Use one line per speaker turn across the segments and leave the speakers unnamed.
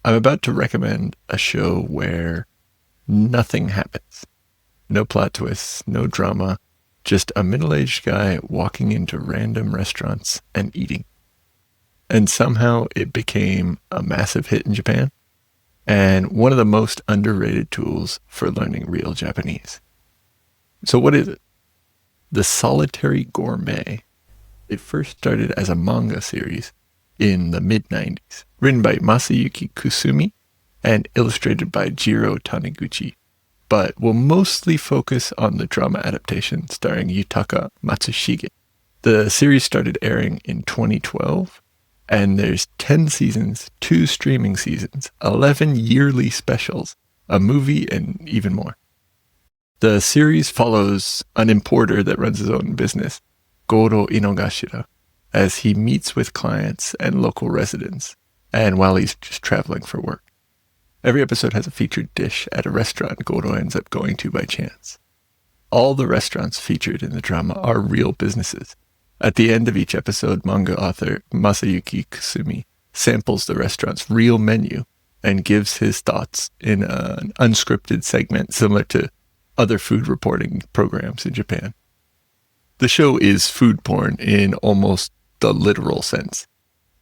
I'm about to recommend a show where nothing happens. No plot twists, no drama, just a middle-aged guy walking into random restaurants and eating. And somehow it became a massive hit in Japan and one of the most underrated tools for learning real Japanese. So what is it? The Solitary Gourmet. It first started as a manga series in the mid-90s, written by Masayuki Kusumi and illustrated by Jiro Taniguchi, but will mostly focus on the drama adaptation starring Yutaka Matsushige. The series started airing in 2012, and there's 10 seasons, 2 streaming seasons, 11 yearly specials, a movie, and even more. The series follows an importer that runs his own business, Goro Inogashira, as he meets with clients and local residents, and while he's just traveling for work. Every episode has a featured dish at a restaurant Goro ends up going to by chance. All the restaurants featured in the drama are real businesses. At the end of each episode, manga author Masayuki Kusumi samples the restaurant's real menu and gives his thoughts in an unscripted segment similar to other food reporting programs in Japan. The show is food porn in almost the literal sense.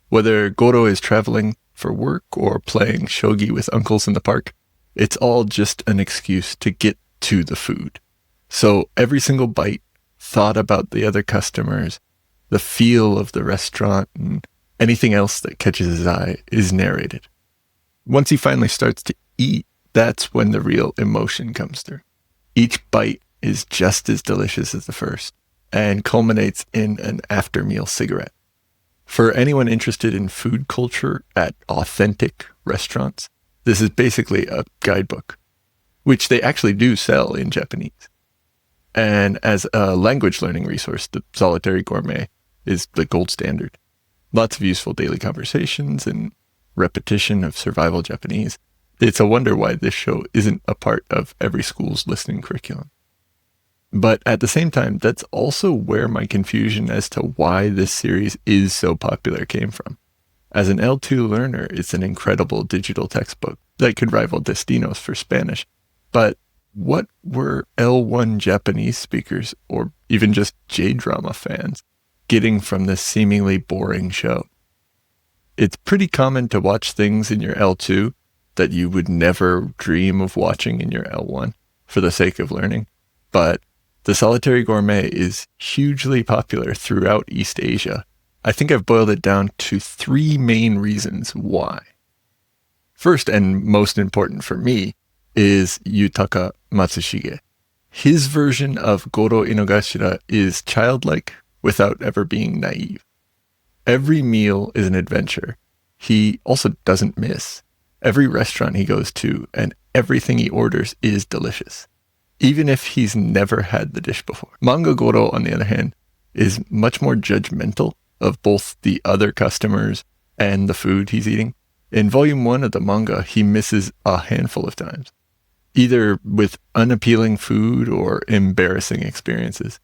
Whether Goro is traveling for work or playing shogi with uncles in the park, it's all just an excuse to get to the food. So every single bite, thought about the other customers, the feel of the restaurant, and anything else that catches his eye is narrated. Once he finally starts to eat, that's when the real emotion comes through. Each bite is just as delicious as the first and culminates in an after-meal cigarette. For anyone interested in food culture at authentic restaurants, this is basically a guidebook, which they actually do sell in Japanese. And as a language learning resource, the Solitary Gourmet is the gold standard. Lots of useful daily conversations and repetition of survival Japanese. It's a wonder why this show isn't a part of every school's listening curriculum. But at the same time, that's also where my confusion as to why this series is so popular came from. As an L2 learner, it's an incredible digital textbook that could rival Destinos for Spanish. But what were L1 Japanese speakers, or even just J-drama fans, getting from this seemingly boring show? It's pretty common to watch things in your L2 that you would never dream of watching in your L1 for the sake of learning. But the Solitary Gourmet is hugely popular throughout East Asia. I think I've boiled it down to 3 main reasons why. First, and most important for me, is Yutaka Matsushige. His version of Goro Inogashira is childlike without ever being naive. Every meal is an adventure. He also doesn't miss. Every restaurant he goes to and everything he orders is delicious, even if he's never had the dish before. Manga Goro, on the other hand, is much more judgmental of both the other customers and the food he's eating. In volume 1 of the manga, he misses a handful of times, either with unappealing food or embarrassing experiences.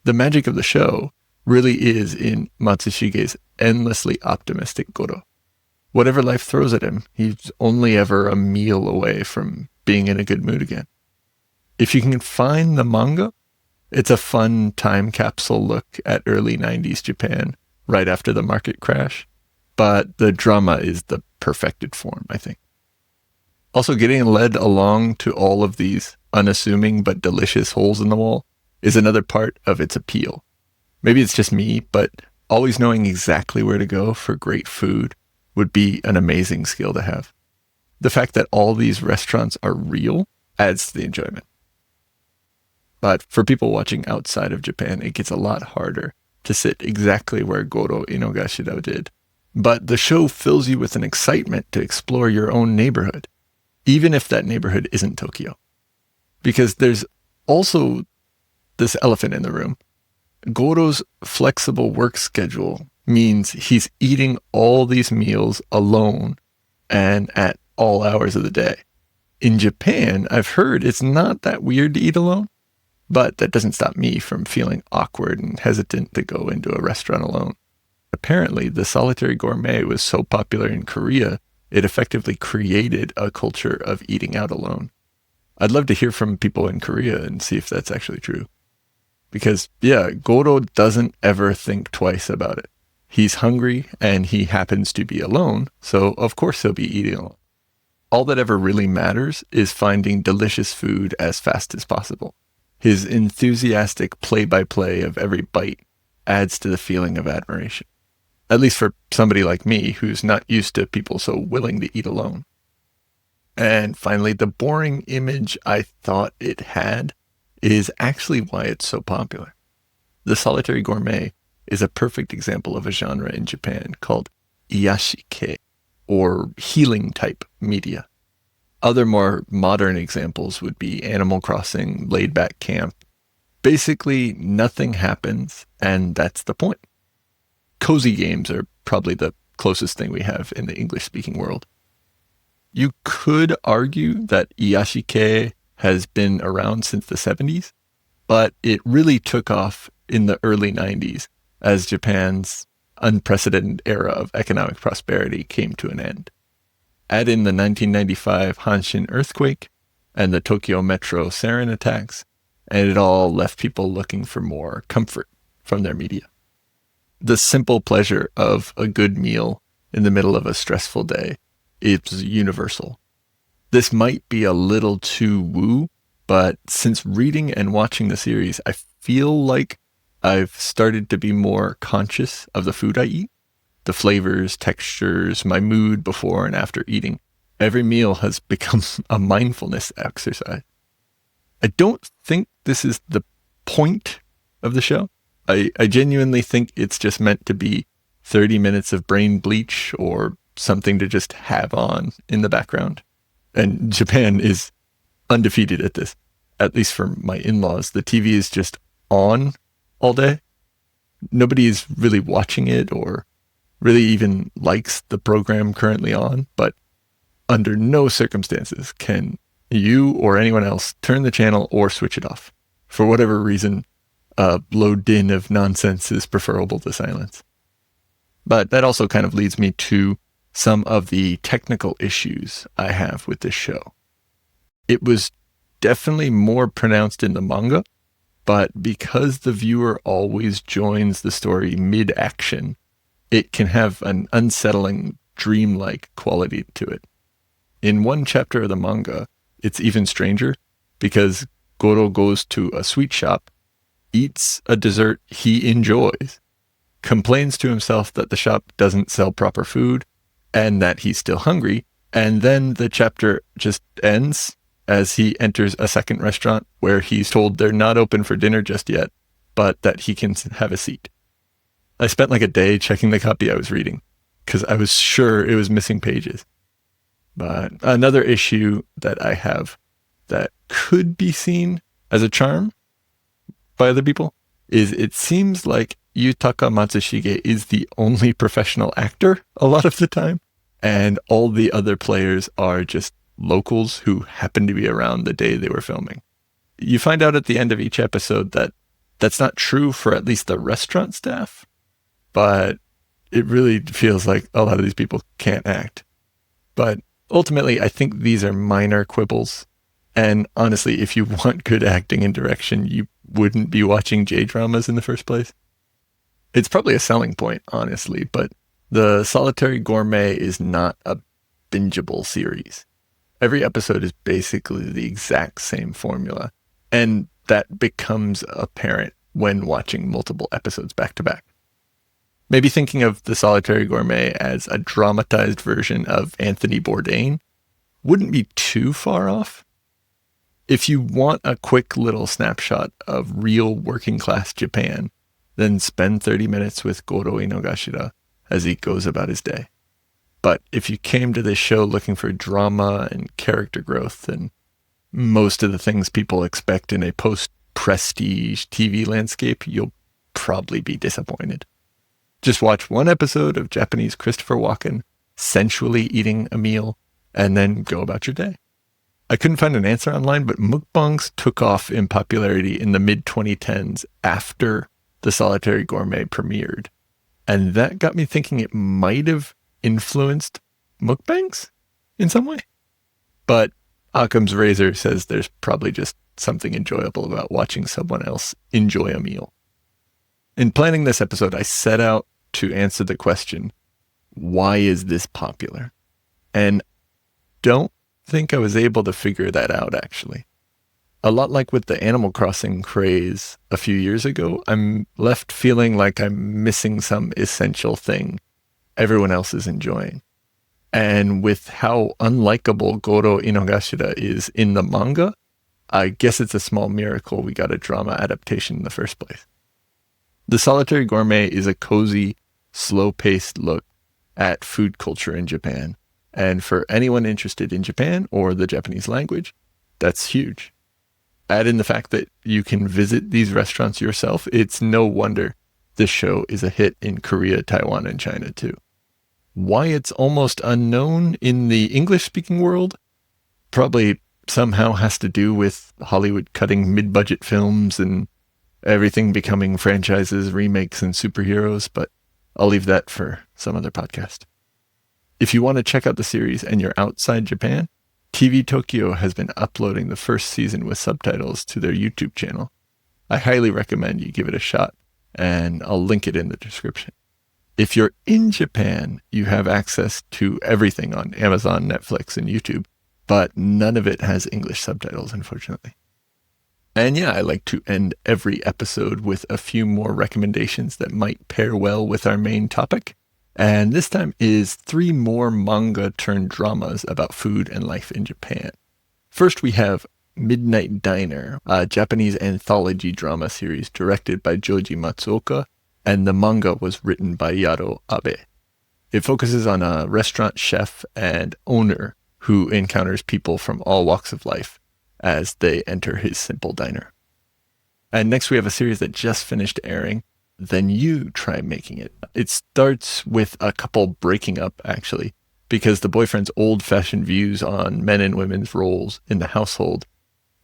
The magic of the show really is in Matsushige's endlessly optimistic Goro. Whatever life throws at him, he's only ever a meal away from being in a good mood again. If you can find the manga, it's a fun time capsule look at early 90s Japan, right after the market crash. But the drama is the perfected form, I think. Also, getting led along to all of these unassuming but delicious holes in the wall is another part of its appeal. Maybe it's just me, but always knowing exactly where to go for great food would be an amazing skill to have. The fact that all these restaurants are real adds to the enjoyment. But for people watching outside of Japan, it gets a lot harder to sit exactly where Goro Inogashira did. But the show fills you with an excitement to explore your own neighborhood, even if that neighborhood isn't Tokyo. Because there's also this elephant in the room. Goro's flexible work schedule means he's eating all these meals alone and at all hours of the day. In Japan, I've heard it's not that weird to eat alone, but that doesn't stop me from feeling awkward and hesitant to go into a restaurant alone. Apparently, the Solitary Gourmet was so popular in Korea it effectively created a culture of eating out alone. I'd love to hear from people in Korea and see if that's actually true. Because, yeah, Goro doesn't ever think twice about it. He's hungry and he happens to be alone, so of course he'll be eating alone. All that ever really matters is finding delicious food as fast as possible. His enthusiastic play-by-play of every bite adds to the feeling of admiration. At least for somebody like me who's not used to people so willing to eat alone. And finally, the boring image I thought it had is actually why it's so popular. The Solitary Gourmet is a perfect example of a genre in Japan called iyashi-kei, or healing type media. Other more modern examples would be Animal Crossing, Laid Back Camp. Basically, nothing happens, and that's the point. Cozy games are probably the closest thing we have in the English-speaking world. You could argue that Iyashikei has been around since the 70s, but it really took off in the early 90s as Japan's unprecedented era of economic prosperity came to an end. Add in the 1995 Hanshin earthquake and the Tokyo Metro sarin attacks, and it all left people looking for more comfort from their media. The simple pleasure of a good meal in the middle of a stressful day is universal. This might be a little too woo, but since reading and watching the series, I feel like I've started to be more conscious of the food I eat, the flavors, textures, my mood before and after eating. Every meal has become a mindfulness exercise. I don't think this is the point of the show. I genuinely think it's just meant to be 30 minutes of brain bleach or something to just have on in the background. And Japan is undefeated at this, at least for my in-laws. The TV is just on all day. Nobody is really watching it or really even likes the program currently on, but under no circumstances can you or anyone else turn the channel or switch it off. For whatever reason, a low din of nonsense is preferable to silence. But that also kind of leads me to some of the technical issues I have with this show. It was definitely more pronounced in the manga, but because the viewer always joins the story mid-action, it can have an unsettling, dreamlike quality to it. In one chapter of the manga, it's even stranger because Goro goes to a sweet shop, eats a dessert he enjoys, complains to himself that the shop doesn't sell proper food and that he's still hungry, and then the chapter just ends as he enters a second restaurant where he's told they're not open for dinner just yet, but that he can have a seat. I spent like a day checking the copy I was reading because I was sure it was missing pages. But another issue that I have that could be seen as a charm by other people is it seems like Yutaka Matsushige is the only professional actor a lot of the time, and all the other players are just locals who happen to be around the day they were filming. You find out at the end of each episode that that's not true for at least the restaurant staff, but it really feels like a lot of these people can't act. But ultimately, I think these are minor quibbles. And honestly, if you want good acting and direction, you wouldn't be watching J-dramas in the first place. It's probably a selling point, honestly, but the Solitary Gourmet is not a bingeable series. Every episode is basically the exact same formula, and that becomes apparent when watching multiple episodes back to back. Maybe thinking of the Solitary Gourmet as a dramatized version of Anthony Bourdain wouldn't be too far off. If you want a quick little snapshot of real working class Japan, then spend 30 minutes with Goro Inogashira as he goes about his day. But if you came to this show looking for drama and character growth and most of the things people expect in a post-prestige TV landscape, you'll probably be disappointed. Just watch one episode of Japanese Christopher Walken sensually eating a meal and then go about your day. I couldn't find an answer online, but mukbangs took off in popularity in the mid-2010s after the Solitary Gourmet premiered. And that got me thinking it might have influenced mukbangs in some way. But Occam's razor says there's probably just something enjoyable about watching someone else enjoy a meal. In planning this episode, I set out to answer the question, why is this popular? And don't think I was able to figure that out, actually. A lot like with the Animal Crossing craze a few years ago, I'm left feeling like I'm missing some essential thing everyone else is enjoying. And with how unlikable Goro Inogashira is in the manga, I guess it's a small miracle we got a drama adaptation in the first place. The Solitary Gourmet is a cozy, slow-paced look at food culture in Japan. And for anyone interested in Japan or the Japanese language, that's huge. Add in the fact that you can visit these restaurants yourself, it's no wonder this show is a hit in Korea, Taiwan, and China too. Why it's almost unknown in the English-speaking world probably somehow has to do with Hollywood cutting mid-budget films and everything becoming franchises, remakes, and superheroes, but I'll leave that for some other podcast. If you want to check out the series and you're outside Japan, TV Tokyo has been uploading the first season with subtitles to their YouTube channel. I highly recommend you give it a shot, and I'll link it in the description. If you're in Japan, you have access to everything on Amazon, Netflix, and YouTube, but none of it has English subtitles, unfortunately. And yeah, I like to end every episode with a few more recommendations that might pair well with our main topic. And this time is 3 more manga turned dramas about food and life in Japan. First, we have Midnight Diner, a Japanese anthology drama series directed by Joji Matsuoka, and the manga was written by Yaro Abe. It focuses on a restaurant chef and owner who encounters people from all walks of life as they enter his simple diner. And next we have a series that just finished airing, Then You Try Making It. It starts with a couple breaking up, actually, because the boyfriend's old-fashioned views on men and women's roles in the household,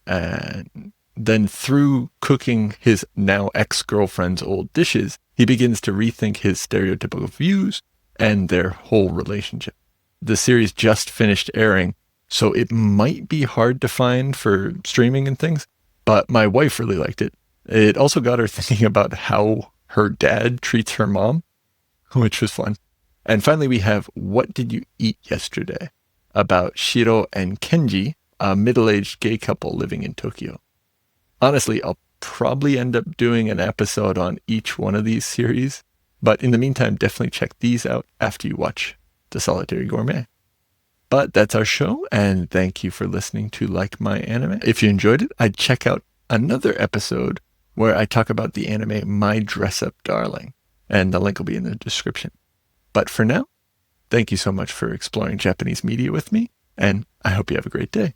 and then through cooking his now ex-girlfriend's old dishes, he begins to rethink his stereotypical views and their whole relationship. The series just finished airing, so it might be hard to find for streaming and things, but my wife really liked it. It also got her thinking about how her dad treats her mom, which was fun. And finally, we have What Did You Eat Yesterday? About Shiro and Kenji, a middle-aged gay couple living in Tokyo. Honestly, I'll probably end up doing an episode on each one of these series, but in the meantime, definitely check these out after you watch The Solitary Gourmet. But that's our show, and thank you for listening to Like My Anime. If you enjoyed it, I'd check out another episode where I talk about the anime My Dress Up Darling, and the link will be in the description. But for now, thank you so much for exploring Japanese media with me, and I hope you have a great day.